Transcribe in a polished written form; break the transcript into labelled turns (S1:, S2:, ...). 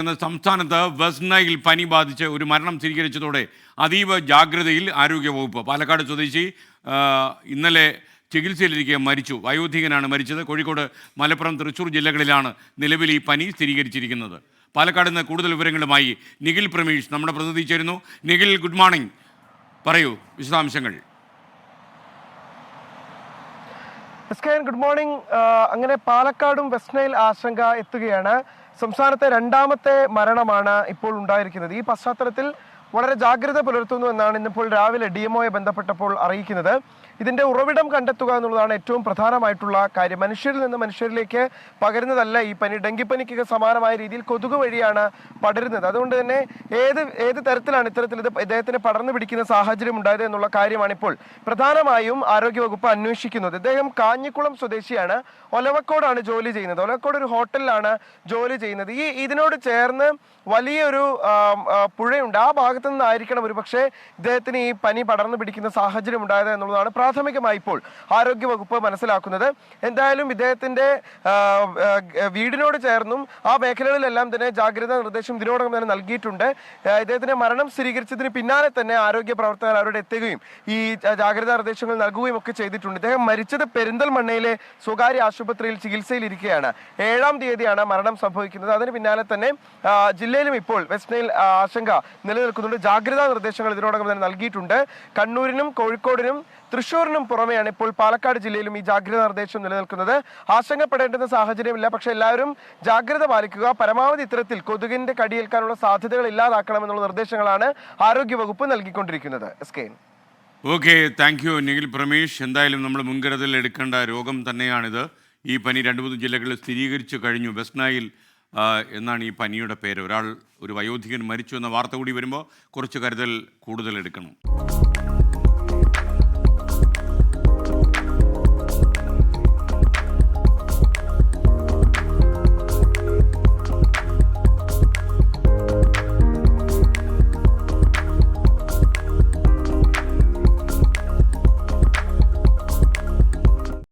S1: സംസ്ഥാനത്ത് west Nile പനി ബാധിച്ച് ഒരു മരണം സ്ഥിരീകരിച്ചതോടെ അതീവ ജാഗ്രതയിൽ ആരോഗ്യവകുപ്പ്. പാലക്കാട് സ്വദേശി ഇന്നലെ ചികിത്സയിലിരിക്കെ മരിച്ചു. വയോധികനാണ് മരിച്ചത്. കോഴിക്കോട്, മലപ്പുറം, തൃശ്ശൂർ ജില്ലകളിലാണ് നിലവിൽ ഈ പനി സ്ഥിരീകരിച്ചിരിക്കുന്നത്. പാലക്കാട് നിന്ന് കൂടുതൽ വിവരങ്ങളുമായി നിഖിൽ പ്രമീഷ് നമ്മുടെ പ്രതിനിധി ചേരുന്നു. Nikhil, good morning. പറയൂ വിശദാംശങ്ങൾ.
S2: Good morning. അങ്ങനെ പാലക്കാടും വെസ്റ്റ് നൈൽ ആശങ്ക എത്തുകയാണ്. സംസ്ഥാനത്തെ രണ്ടാമത്തെ മരണമാണ് ഇപ്പോൾ ഉണ്ടായിരിക്കുന്നത്. ഈ പശ്ചാത്തലത്തിൽ വളരെ ജാഗ്രത പുലർത്തുന്നു എന്നാണ് ഇന്നിപ്പോൾ രാവിലെ DMOയെ ബന്ധപ്പെട്ടപ്പോൾ അറിയിക്കുന്നത്. ഇതിന്റെ ഉറവിടം കണ്ടെത്തുക എന്നുള്ളതാണ് ഏറ്റവും പ്രധാനമായിട്ടുള്ള കാര്യം. മനുഷ്യരിൽ നിന്ന് മനുഷ്യരിലേക്ക് പകരുന്നതല്ല ഈ പനി. ഡെങ്കിപ്പനിക്ക് സമാനമായ രീതിയിൽ കൊതുക് വഴിയാണ് പടരുന്നത്. അതുകൊണ്ട് തന്നെ ഏത് തരത്തിലാണ് ഇത്തരത്തിൽ ഇദ്ദേഹത്തിന് പടർന്നു പിടിക്കുന്ന സാഹചര്യം ഉണ്ടായത് എന്നുള്ള കാര്യമാണ് ഇപ്പോൾ പ്രധാനമായും ആരോഗ്യവകുപ്പ് അന്വേഷിക്കുന്നത്. ഇദ്ദേഹം കാഞ്ഞിക്കുളം സ്വദേശിയാണ്. ഒലവക്കോടാണ് ജോലി ചെയ്യുന്നത്. ഒലവക്കോട് ഒരു ഹോട്ടലിലാണ് ജോലി ചെയ്യുന്നത്. ഇതിനോട് ചേർന്ന് വലിയൊരു പുഴയുണ്ട്. ആ ഭാഗത്തു നിന്നായിരിക്കണം ഒരു പക്ഷേ ഇദ്ദേഹത്തിന് ഈ പനി പടർന്നു പിടിക്കുന്ന സാഹചര്യം ഉണ്ടായത് എന്നുള്ളതാണ് പ്രാഥമികമായി ഇപ്പോൾ ആരോഗ്യവകുപ്പ് മനസ്സിലാക്കുന്നത്. എന്തായാലും ഇദ്ദേഹത്തിന്റെ വീടിനോട് ചേർന്നും ആ മേഖലകളിലെല്ലാം തന്നെ ജാഗ്രതാ നിർദ്ദേശം ഇതിനോടകം തന്നെ നൽകിയിട്ടുണ്ട്. ഇദ്ദേഹത്തിന്റെ മരണം സ്ഥിരീകരിച്ചതിന് പിന്നാലെ തന്നെ ആരോഗ്യ പ്രവർത്തകർ അവരുടെ എത്തുകയും ഈ ജാഗ്രതാ നിർദ്ദേശങ്ങൾ നൽകുകയും ഒക്കെ ചെയ്തിട്ടുണ്ട്. ഇദ്ദേഹം മരിച്ചത് പെരിന്തൽമണ്ണയിലെ സ്വകാര്യ ആശുപത്രിയിൽ ചികിത്സയിലിരിക്കുകയാണ്. 7-ാം തീയതിയാണ് മരണം സംഭവിക്കുന്നത്. അതിന് പിന്നാലെ തന്നെ ജില്ലയിലും ഇപ്പോൾ വെസ്റ്റ് നൈൽ ആശങ്ക നിലനിൽക്കുന്നുണ്ട്. ജാഗ്രതാ നിർദ്ദേശങ്ങൾ ഇതിനോടകം തന്നെ നൽകിയിട്ടുണ്ട്. കണ്ണൂരിനും കോഴിക്കോടിനും തൃശ്ശൂരിനും പുറമെയാണ് ഇപ്പോൾ പാലക്കാട് ജില്ലയിലും ഈ ജാഗ്രതാ നിർദ്ദേശം നിലനിൽക്കുന്നത്. ആശങ്കപ്പെടേണ്ടുന്ന സാഹചര്യമില്ല. പക്ഷെ എല്ലാവരും ജാഗ്രത പാലിക്കുക. പരമാവധി ഇത്തരത്തിൽ കൊതുകിന്റെ കടിയേൽക്കാനുള്ള സാധ്യതകൾ ഇല്ലാതാക്കണമെന്നുള്ള നിർദ്ദേശങ്ങളാണ് ആരോഗ്യവകുപ്പ് നൽകിക്കൊണ്ടിരിക്കുന്നത്.
S1: Okay, thank you Nikhil Prameesh. എന്തായാലും നമ്മൾ മുൻകരുതൽ എടുക്കേണ്ട രോഗം തന്നെയാണിത്. ഈ പനി 2-3 ജില്ലകളിൽ സ്ഥിരീകരിച്ചു കഴിഞ്ഞു. വെസ്റ്റ് നൈൽ എന്നാണ് ഈ പനിയുടെ പേര്. ഒരു വയോധികൻ മരിച്ചു എന്ന വാർത്ത കൂടി വരുമ്പോൾ കുറച്ച് കരുതൽ കൂടുതൽ എടുക്കണം.